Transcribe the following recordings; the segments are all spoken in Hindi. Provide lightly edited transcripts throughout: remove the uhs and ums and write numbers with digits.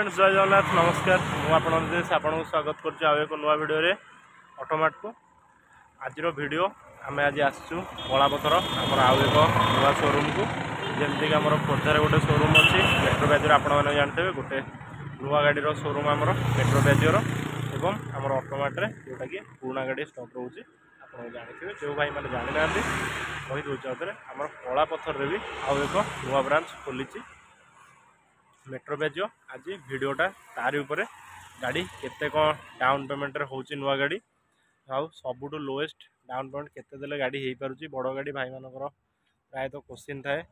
फ्रेंड्स जय जगन्नाथ नमस्कार मुझे आपको स्वागत कर नुआ भिडियो ऑटोमाट को आज वीडियो आम आज आसचु कलापथर आम आउ एक नुआ शोरूम को जमीक आम खोर्धार गोटे शोरूम अच्छी मेट्रो बैजर आपने जानते गोटे नुआ गाड़ी शोरूम आमर मेट्रो बैजर एवं आम ऑटोमाट्रे जोटा कि पुराणा गाड़ी स्टक रोचे आप जानते जो भाई मैंने जानी ना कही दूसरे आम कलापथर भी आउ एक नुआ ब्रांच खोली मेट्रो बैज आज वीडियोटा तारी उपरे गाड़ी केते कौन डाउन पेमेंट हो नुआ गाड़ी आउ सबुठ लोएस्ट डाउन पेमेंट केते देले गाड़ी हो पारुची बड़ गाड़ी भाई मानकर प्राय तो क्वेश्चन थाए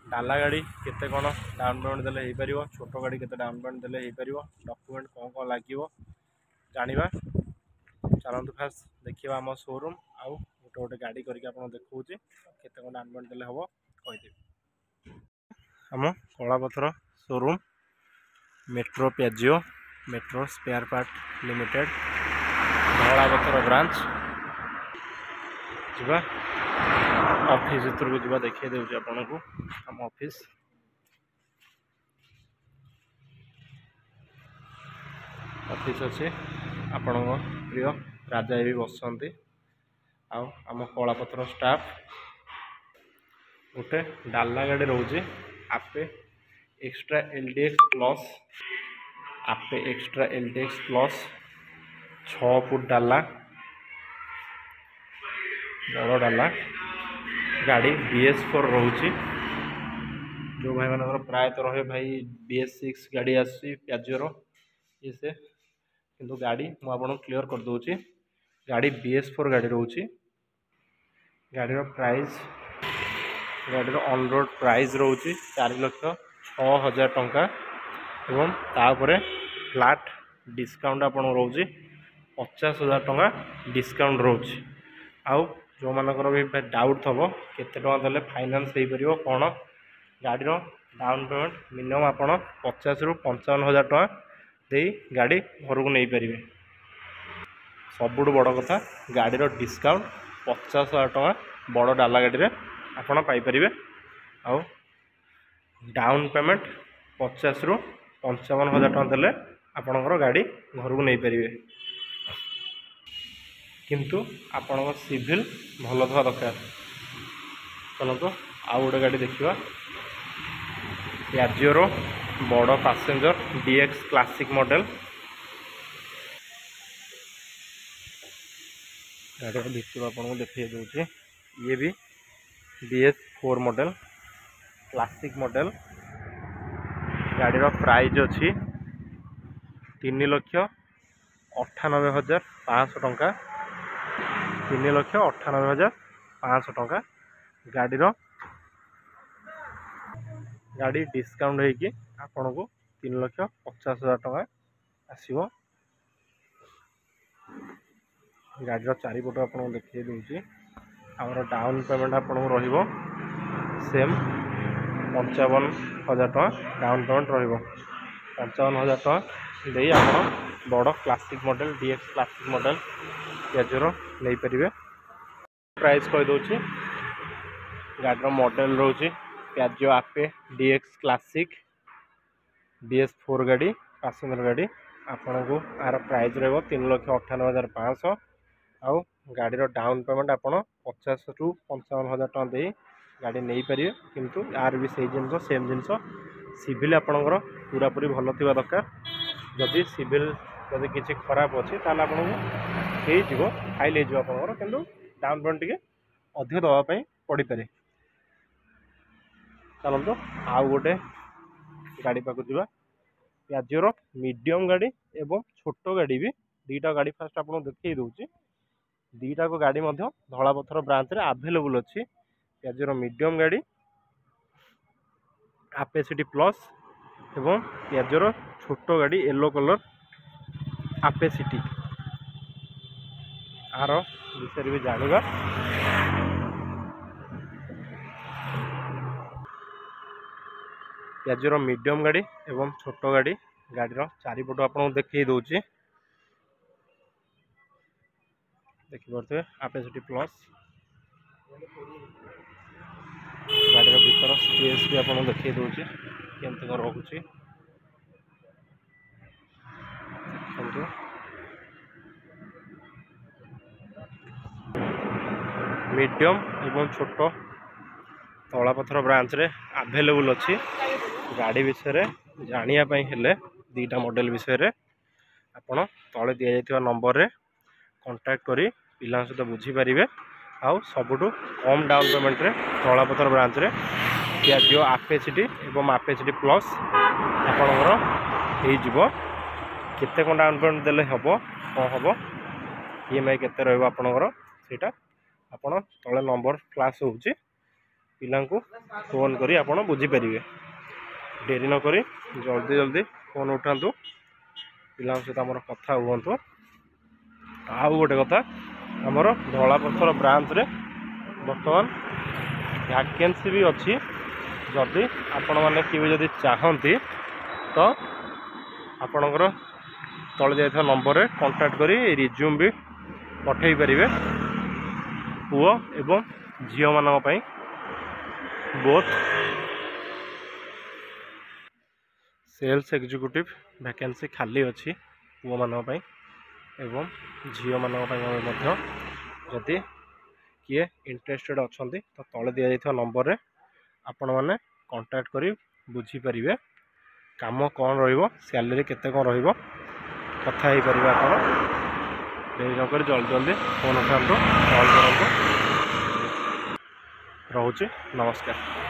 डाला गाड़ी केते कौन डाउन पेमेंट देले हो पारिबो छोट गाड़ी केते डाउन पेमेंट देले हो पारिबो डॉक्यूमेंट कौन कौन लागिवो जानिबा चलतु फास्ट देखिबा हम शोरूम आउ गोटे गोटे गाड़ी करके आपन देखौची केते कौन डाउन पेमेंट देले हबो कहि आम Kalapathar showroom Metro Piaggio Metro spare part limited Kalapathar branch जा ऑफिस भर को जा देखिए देउछि आपन को आम ऑफिस अच्छे आपण प्रिय राजा भी बसंती आम कलापथर स्टाफ गोटे डाला गाड़ी रोचे आपे एक्स्ट्रा एलडीएक्स प्लस 6 फुट डाला बड़ डाला गाड़ी BS4 रोचे जो भाई मान प्राय तो रहे भाई BS6 गाड़ी आसी प्याजोर ये से किंतु गाड़ी मुझे क्लियर कर दूची गाड़ी BS4 गाड़ी रोचे गाड़ी प्राइस गाड़ी ऑन रोड प्राइस रोचे 4,06,000 टंका एवं तापर फ्लैट डिस्काउंट आप रोचे 50,000 टंका डिस्काउंट रोचे आउ जो मानकर भी डाउट थब केते टंका देले फाइनेंस हो पारिबो कौन गाड़ी डाउन पेमेंट मिनिमम आप 50,000 ରୁ 55,000 टंका दे गाड़ी घर को नहीं पारे सबुठ बड़ कथा गाड़ी डिस्काउंट 50,000 टंका बड़ डाला गाड़ी में आपड़ पाइपर आउ डाउन पेमेंट 50,000 ରୁ 55,000 टंका देले आपणकर गाड़ी घर को नहीं पारे किंतु आपण सिविल भल था दरकार चलते आउ गोटे गाड़ी देखा प्याजिओर बड़ पैसेंजर DX क्लासिक मॉडल गाड़ी भितर आपको देखिए दूसरे ये भी BS4 मॉडल क्लासिक मॉडल गाड़ी प्राइस अच्छी 3,98,500 टंका 3,98,500 टंका गाड़ी डिस्काउंट होगी आपन को 3,50,000 टंका आसो गाड़ी चारिपट आपको देखिए दूसरी आम डाउन पेमेंट आपको रहिबो सेम 55,000 टंका डाउन पेमेंट रहिबो 55,000 टंका दे आप बड़ classic model DX classic model प्याजोर नहीं पारे प्राइस कहीदे गाड़ी मॉडल रोचे प्याजो आपे DX क्लासिक BS4 गाड़ी पैसेंजर गाड़ी आपन को यार प्राइस रहिबो 3,98,500 आउ गाड़ी डाउन पेमेंट आप 50,000 ରୁ 55,000 टंका दे गाड़ी नहीं पारे किंतु यार भी से जिनस सेम जिनस सिविल आपणकर पूरा पूरी भल थी दरकार जदि सिविल जदि किसी खराब अच्छे ताल आपको फाइल हो किंतु डाउन पेमेंट टे अधिक दवाई पड़ पारे चलते आउ गोटे गाड़ी पाक जा प्याजिओर मीडियम गाड़ी एवं छोट गाड़ी भी दीटा गाड़ी फास्ट आपको देखिए दूसरी दीटा को गाड़ी धलापथर ब्रांच रे अवेलेबल अच्छी प्याजिओर मीडियम गाड़ी आपेसिटी प्लस एवं प्याजिओर छोट गाड़ी येलो कलर आपेसिटी आर विषय भी जानिबा प्याजिओर मीडियम गाड़ी एवं छोट गाड़ी गाड़ी चारिपट आपको देखिए दूसरी देखिपे आपेसिटी प्लस गाड़ी भीतर स्पेस भी आपको देखिए दूसरी केमती कौन रोचे देखु मीडियम एवं छोट तलापथर ब्रांच रे अवेलेबल अच्छी गाड़ी विषय जानापी हेले दीटा मॉडल विषय आपण तले दि जाइथिबा नंबर रे कांटेक्ट करी पिला सहित बुझी पारिबे आउ सबुठु कम डाउन पेमेंट रे तलापथर ब्रांच रे जो आपेसिटी एवं आपेसिटी प्लस आपणकर हो केते कौन डाउन पेमेंट देले हबो कौन हबो ईएमआई केते रहइबो आपणकर सेटा आपण तले नंबर फ्लैश होउची पिला को फोन करी आपण बुझी पारिबे डेरी न करी जल्दी जल्दी फोन उठातु पिला सहित आमर कथा हुअतु आउ गोटे कथा आमर धलापथर ब्रांच रे बर्तमान वैकेंसी भी अच्छी जदि आपण मैंने कि जदि चाहती तो आपणकर तले जाइथिबा नंबर रे कांटेक्ट करी रिज्यूम भी पठेई परिबे पुओ एवं झियो मानक पई बोथ सेल्स एग्जीक्यूटिव वैकेंसी खाली अच्छी पुओ मानक पई एवं झियो मानक पई मध्य जदि किए इंटरेस्टेड अछंती तो तले दिया जाइथिबा नंबर रे आपण माने कांटेक्ट करी बुझी परिबे काम कौन रहिबो सैलरी केते कौन रहिबो कथा ही परिबे आपण देरी न कर जल्दी जल्दी फोन उठातो कॉल करतो रहूची नमस्कार।